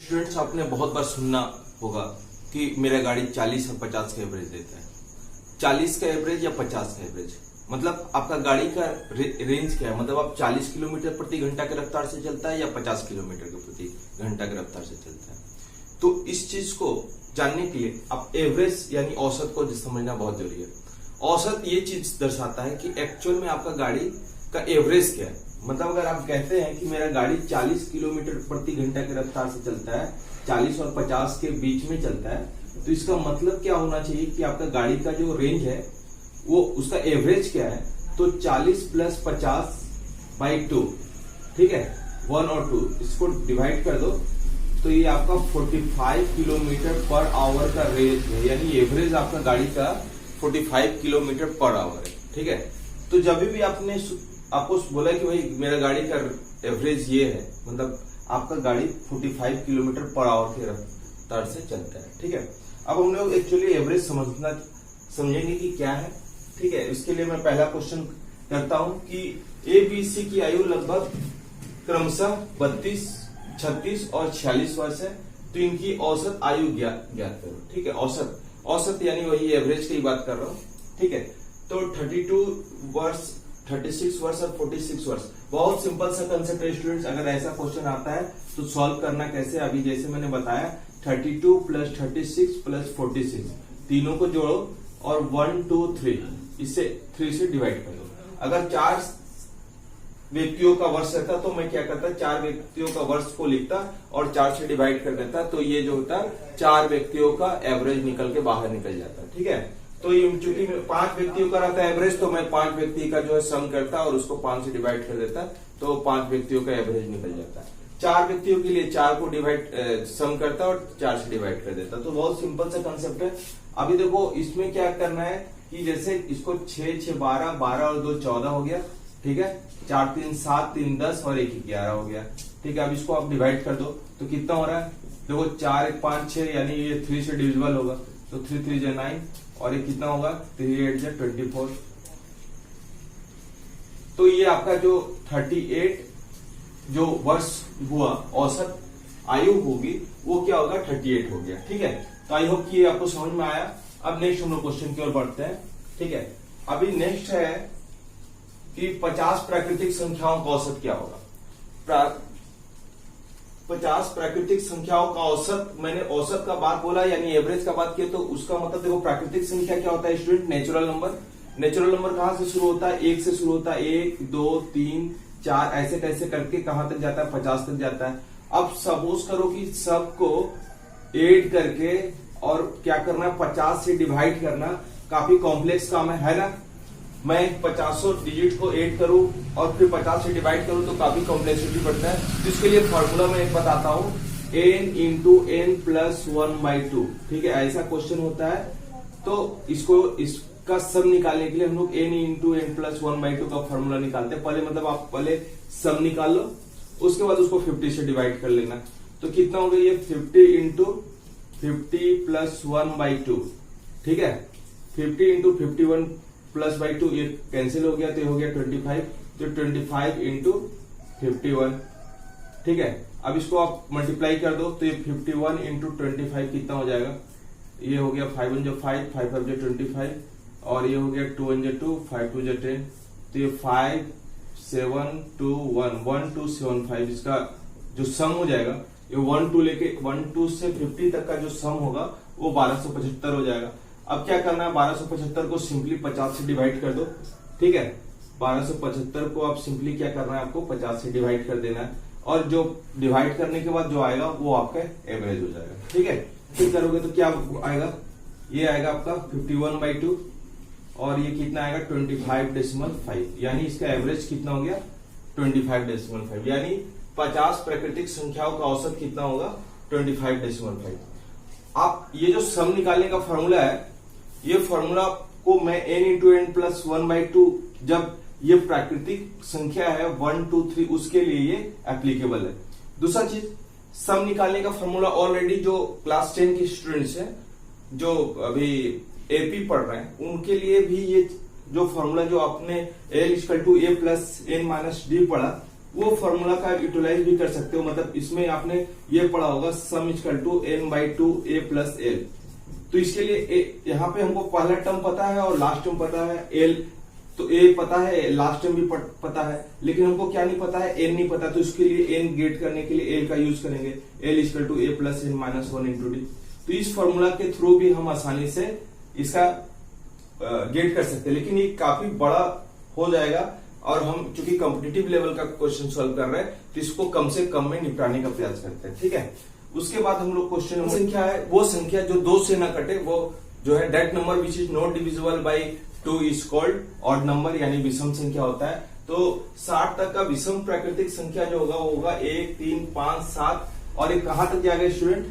Students, आपने बहुत बार सुनना होगा कि मेरा गाड़ी 40 और 50 का एवरेज देता है। 40 का एवरेज या 50 का एवरेज, मतलब आपका गाड़ी का रेंज क्या है? मतलब आप 40 किलोमीटर प्रति घंटा की रफ्तार से चलता है या 50 किलोमीटर के प्रति घंटा की रफ्तार से चलता है। तो इस चीज को जानने के लिए आप एवरेज यानी औसत को समझना बहुत जरूरी है। औसत ये चीज दर्शाता है कि एक्चुअल में आपका गाड़ी का एवरेज क्या है। मतलब अगर आप कहते हैं कि मेरा गाड़ी 40 किलोमीटर प्रति घंटा की रफ्तार से चलता है, 40 और 50 के बीच में चलता है, तो इसका मतलब क्या होना चाहिए कि आपका गाड़ी का जो रेंज है वो उसका एवरेज क्या है। तो 40 प्लस 50/2, ठीक है, 1 और 2 इसको डिवाइड कर दो तो ये आपका 45 किलोमीटर पर आवर का रेंज है, यानी एवरेज आपका गाड़ी का 45 किलोमीटर पर आवर है। ठीक है, तो जब भी आपको बोला कि भाई मेरा गाड़ी का एवरेज ये है, मतलब आपका गाड़ी 45 किलोमीटर पर आवर की रफ्तार से चलता है। ठीक है, अब हम लोग एक्चुअली एवरेज समझेंगे कि क्या है। ठीक है, इसके लिए मैं पहला क्वेश्चन करता हूं कि ए बी सी की आयु लगभग क्रमशः 32, 36 और 46 वर्ष है, तो इनकी औसत आयु ज्ञात करो। ठीक है, औसत यानी वही एवरेज की बात कर रहा हूं। ठीक है, तो 32 वर्ष, 36 वर्ष और 46 वर्ष। बहुत सिंपल सा कंसेप्ट है स्टूडेंट्स। अगर ऐसा क्वेश्चन आता है तो सॉल्व करना कैसे, अभी जैसे मैंने बताया 32 प्लस 36 प्लस 46 तीनों को जोड़ो और 1 2 3 इससे 3 से डिवाइड कर दो। अगर 4 व्यक्तियों का वर्ष रहता तो मैं क्या करता, 4 व्यक्तियों का वर्ष को लिखता और 4 से डिवाइड कर देता, तो ये जो होता 4 व्यक्तियों का एवरेज निकल के बाहर निकल जाता। ठीक है, तो ये चूंकि 5 व्यक्तियों का रहता है एवरेज, तो मैं 5 व्यक्ति का जो है सम करता और उसको 5 से डिवाइड कर देता, तो 5 व्यक्तियों का एवरेज निकल जाता है। 4 व्यक्तियों के लिए 4 को डिवाइड सम करता और 4 से डिवाइड कर देता। तो बहुत सिंपल सा कंसेप्ट है। अभी देखो इसमें क्या करना है कि जैसे इसको 6 6 12, 12 और 2 14 हो गया। ठीक है, 4 3 7, 3 10 और 1 11 हो गया। ठीक है, अब इसको आप डिवाइड कर दो तो कितना हो रहा है, देखो 4 1 5 6, यानी ये 3 से डिविजिबल होगा, तो 3 3 जा 9 और ये कितना होगा 3 8 जा 24। तो ये आपका जो 38 जो वर्ष हुआ औसत आयु होगी वो क्या होगा 38 हो गया। ठीक है, तो आई होप कि ये आपको समझ में आया। अब नेक्स्ट हम लोग क्वेश्चन की ओर बढ़ते हैं। ठीक है, अभी नेक्स्ट है कि 50 प्राकृतिक संख्याओं का औसत क्या होगा। 50 प्राकृतिक संख्याओं का औसत, मैंने औसत का बात बोला यानी एवरेज का बात किया, तो उसका मतलब देखो प्राकृतिक संख्या क्या होता है student, natural number. Natural number कहां से शुरू होता है, 1 से शुरू होता है, 1 2 3 4 ऐसे कैसे करके कहां तक जाता है, 50 तक जाता है। अब सपोज करो कि सबको ऐड करके और क्या करना है 50 से डिवाइड करना काफी कॉम्प्लेक्स काम है ना। मैं 50 डिजिट को ऐड करूं और फिर 50 से डिवाइड करूं तो काफी कॉम्प्लेक्सिटी बढ़ता है। जिसके लिए फॉर्मूला मैं एक बताता हूं, n इंटू n प्लस 1/2। ठीक है, ऐसा क्वेश्चन होता है, तो इसका सम निकालने के लिए हम लोग n इंटू n प्लस 1/2 का फॉर्मूला निकालते हैं। पहले मतलब आप पहले सम निकाल लो, उसके बाद उसको 50 से डिवाइड कर लेना। तो कितना हो गया ये 50 इंटू 50 प्लस 1/2। ठीक है, 50 इंटू 51 प्लस बाई 2 ये कैंसिल हो गया, तो ये हो गया 25, तो 25 इंटू 51। ठीक है, अब इसको आप मल्टीप्लाई कर दो तो ये 51 इंटू 25 कितना हो जाएगा, ये हो गया 5 1 जो 5, 5 5 जो 25 और ये हो गया 2 1 जो 2, 5 2 जो 10, तो ये 5 7 2 1 1 2 7 5 इसका जो सम हो जाएगा, ये 1 2 लेके 1 2 से 50 तक का जो सम होगा वो 1275 हो जाएगा। अब क्या करना है, 1275 को सिंपली 50 से डिवाइड कर दो। ठीक है, 1275 को आप सिंपली क्या करना है, आपको 50 से डिवाइड कर देना है और जो डिवाइड करने के बाद जो आएगा वो आपका एवरेज हो जाएगा। ठीक है, फिर करोगे तो क्या आएगा, ये आएगा आपका 51/2 और ये कितना आएगा 25.5, यानी इसका एवरेज कितना हो गया 25.5, यानी 50 प्राकृतिक संख्याओं का औसत कितना होगा 25.5। आप ये जो सम निकालने का फॉर्मूला है, ये फॉर्मूला को मैं n इंटू n प्लस 1/2, जब ये प्राकृतिक संख्या है 1 2 3 उसके लिए ये एप्लीकेबल है। दूसरा चीज, सम निकालने का फॉर्मूला ऑलरेडी जो क्लास 10 के स्टूडेंट्स हैं जो अभी एपी पढ़ रहे हैं उनके लिए भी ये जो फॉर्मूला जो आपने L = A + n - d पढ़ा, वो फॉर्मूला का यूटिलाइज भी कर सकते हो। मतलब इसमें आपने ये पढ़ा होगा sum equal to n/2 a plus l। तो इसके लिए यहाँ पे हमको पहला टर्म पता है और लास्ट टर्म पता है l, तो a पता है, लास्ट टर्म भी पता है, लेकिन हमको क्या नहीं पता है, n नहीं पता। तो इसके लिए n गेट करने के लिए l का यूज करेंगे, l equal to a plus n minus 1 into D. तो इस फॉर्मूला के थ्रू भी हम आसानी से इसका गेट कर सकते हैं, लेकिन ये काफी बड़ा हो जाएगा और हम चूंकि कॉम्पिटिटिव लेवल का क्वेश्चन सॉल्व कर रहे हैं तो इसको कम से कम में निपटाने का प्रयास करते हैं। ठीक है, उसके बाद हम लोग क्वेश्चन संख्या है वो संख्या जो 2 से ना कटे, वो जो है that number which is not divisible by 2 is called odd number, यानी विषम संख्या होता है। तो 60 तक का विषम प्राकृतिक संख्या जो होगा वो होगा 1, 3, 5, 7 और ये कहां तक जाएगा स्टूडेंट,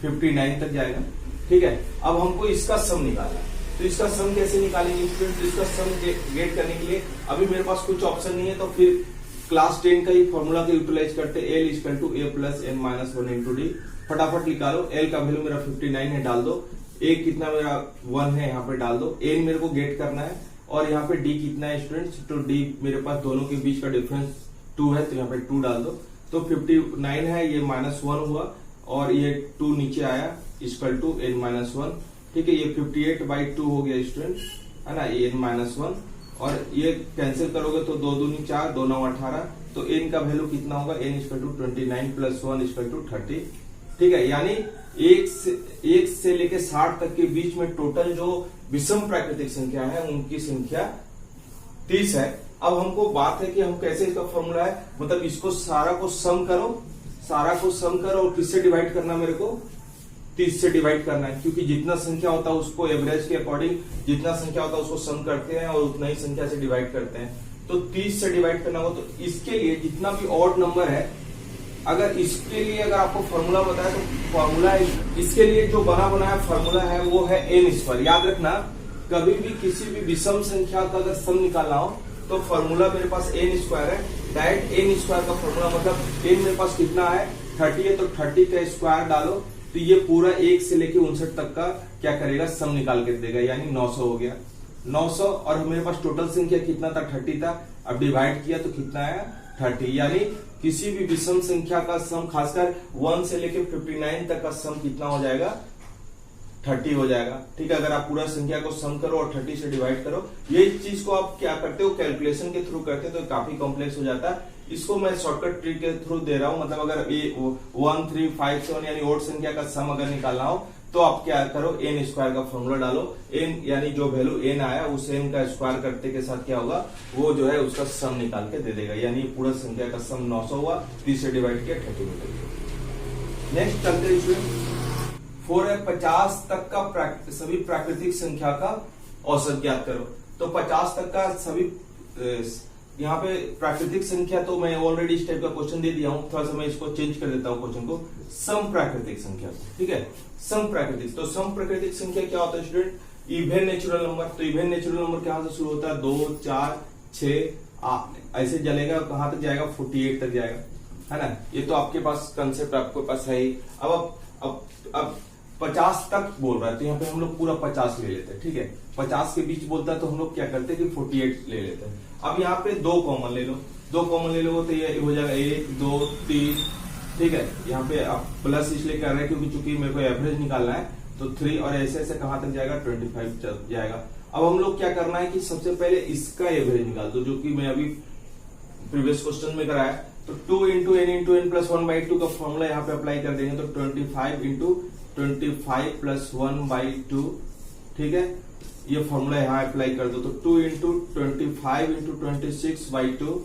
59 तक जाएगा। ठीक है, अब हमको इसका सम निकालना है। तो इसका सम कैसे निकालेंगे स्टूडेंट, तो इसका सम गेट करने के लिए अभी मेरे पास कुछ ऑप्शन नहीं है, तो फिर क्लास 10 का ही फॉर्मूला का यूटिलाइज करते हैं, l equal to a plus n minus 1 into D. फटाफट निकालो, l का वैल्यू मेरा 59 है, डाल दो, a कितना मेरा 1 है, यहाँ पे डाल दो, n मेरे को गेट करना है और यहाँ पे d कितना है स्टूडेंट्स, तो d मेरे पास दोनों के बीच का डिफरेंस 2 है, तो यहाँ पे 2 डाल दो। तो 59 है, ये माइनस 1 हुआ और ये 2 नीचे आया इक्वल टू n माइनस 1। ठीक है, ये 58/2 हो गया स्टूडेंट, है ना, n माइनस 1 और ये कैंसिल करोगे तो 2 दूनी 4, 2 9 18, तो n का वैल्यू कितना होगा, n equal to 29 plus 1 equal to 30। ठीक है, यानी 1 से लेके 60 तक के बीच में टोटल जो विषम प्राकृतिक संख्या है उनकी संख्या 30 है। अब हमको बात है कि हम कैसे इसका फॉर्मूला है, मतलब इसको सारा को सम करो और किससे डिवाइड करना, मेरे को 30 से डिवाइड करना है, क्योंकि जितना संख्या होता है उसको एवरेज के अकॉर्डिंग जितना संख्या होता है उसको सम करते हैं और उतना ही संख्या से डिवाइड करते हैं। तो 30 से डिवाइड करना हो, तो इसके लिए जितना भी ऑड नंबर है, अगर इसके लिए अगर आपको फॉर्मूला बताया तो फॉर्मूला इसके लिए जो बना बनाया फॉर्मूला है वो है n स्क्वायर। याद रखना, कभी भी किसी भी विषम संख्या का अगर सम निकालना हो तो फॉर्मूला मेरे पास n स्क्वायर है। डायरेक्ट n स्क्वायर का फॉर्मूला मतलब n मेरे पास कितना है, 30 है, तो 30 का स्क्वायर डालो तो ये पूरा 1 से लेके 59 तक का क्या करेगा, सम निकाल के देगा, यानी 900 हो गया। 900 और मेरे पास टोटल संख्या कितना था, 30 था, अब डिवाइड किया तो कितना आया, 30। यानी किसी भी विषम संख्या का सम, खासकर 1 से लेके 59 तक का सम कितना हो जाएगा, 30 हो जाएगा। ठीक है, अगर आप पूरा संख्या को सम करो और 30 से डिवाइड करो, ये चीज को आप क्या करते हो, कैलकुलेशन के थ्रू करते हो तो काफी कॉम्प्लेक्स हो जाता है। इसको मैं शॉर्टकट ट्रिक के थ्रू दे रहा हूं, मतलब अगर ये 1, 3, 5, 7 यानी ओड संख्या का सम अगर निकालना हो तो आप क्या करो, n स्क्वायर का फॉर्मूला डालो, n यानी जो वैल्यू n आया उस n का स्क्वायर करते के साथ क्या होगा, वो जो है उसका सम निकाल के दे देगा, यानी पूरा संख्या का सम 900 हुआ, 30 से डिवाइड किया 30 मीटर। नेक्स्ट चलते हैं 4 है, 50 तक का सभी प्राकृतिक संख्या का औसत ज्ञात करो। तो 50 तक का सभी यहाँ पे प्राकृतिक संख्या तो मैं ऑलरेडी इस टाइप का क्वेश्चन दे दिया हूं, थोड़ा सा मैं इसको चेंज कर देता हूं क्वेश्चन को, सम प्राकृतिक संख्या। ठीक है, सम प्राकृतिक, तो सम प्राकृतिक संख्या क्या होता है स्टूडेंट, इवन नेचुरल नंबर। तो इवन नेचुरल नंबर कहां से शुरू होता है, 2, 4, 6 ऐसे चलेगा, कहां तक जाएगा, 48 तक जाएगा, है ना। ये तो आपके पास कंसेप्ट आपके पास है ही। अब 50 तक बोल रहा है तो यहाँ पे हम लोग पूरा 50 ले लेते हैं। ठीक है, 50 के बीच बोलता है तो हम लोग क्या करते हैं कि 48 ले लेते हैं। अब यहाँ पे 2 कॉमन ले लो, 2 कॉमन ले लो तो ये हो जाएगा 1, 2, 3। ठीक है, यहाँ पे आप प्लस इसलिए कर रहे हैं क्योंकि चूंकि मेरे को एवरेज निकालना है, तो 3 और ऐसे ऐसे कहां तक जाएगा, 25 तक जाएगा। अब हम लोग क्या करना है कि सबसे पहले इसका एवरेज निकाल दो, जो कि मैं अभी प्रीवियस क्वेश्चन में कराया। तो 2 इंटू n प्लस 1/2 का फॉर्मूला यहाँ पे अप्लाई कर देंगे, तो 25 इंटू 25 प्लस 1/2। ठीक है, ये फॉर्मूला यहाँ अप्लाई कर दो, तो 2 इंटू 25 इंटू 26/2।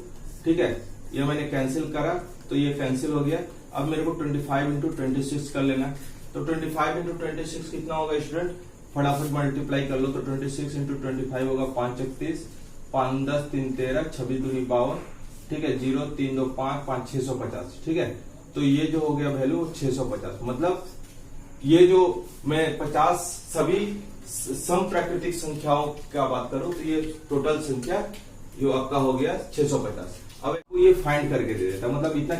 ठीक है, ये मैंने कैंसिल करा तो ये कैंसिल हो गया। अब मेरे को 25 इंटू 26 कर लेना है, तो 25 इंटू 26 कितना होगा स्टूडेंट, फटाफट मल्टीप्लाई कर लो, तो 26 इंटू 25 होगा 5 31, 5 10 3 13, 26 दूनी 52। ठीक है, 0 3 2 5 5 650। ठीक है, तो ये जो हो गया वैल्यू 650, मतलब ये जो मैं 50 सभी सम प्राकृतिक संख्याओं का बात करूं तो ये टोटल संख्या जो आपका हो गया 650। अब ये फाइंड करके दे देता, मतलब इतना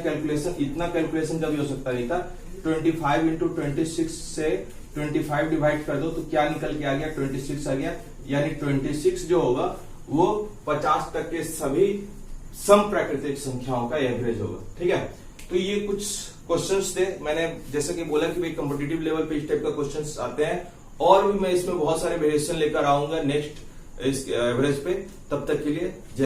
कैलकुलेशन कभी हो सकता नहीं था। 25 इंटू 26 से 25 डिवाइड कर दो तो क्या निकल के आ गया, 26 आ गया। यानी 26 जो होगा वो 50 तक के सभी सम प्राकृतिक संख्याओं का एवरेज होगा। ठीक है, तो ये कुछ क्वेश्चंस थे। मैंने जैसा कि बोला कि भाई कॉम्पिटिटिव लेवल पे इस टाइप का क्वेश्चंस आते हैं, और भी मैं इसमें बहुत सारे वेरिएशन लेकर आऊंगा नेक्स्ट इस एवरेज पे। तब तक के लिए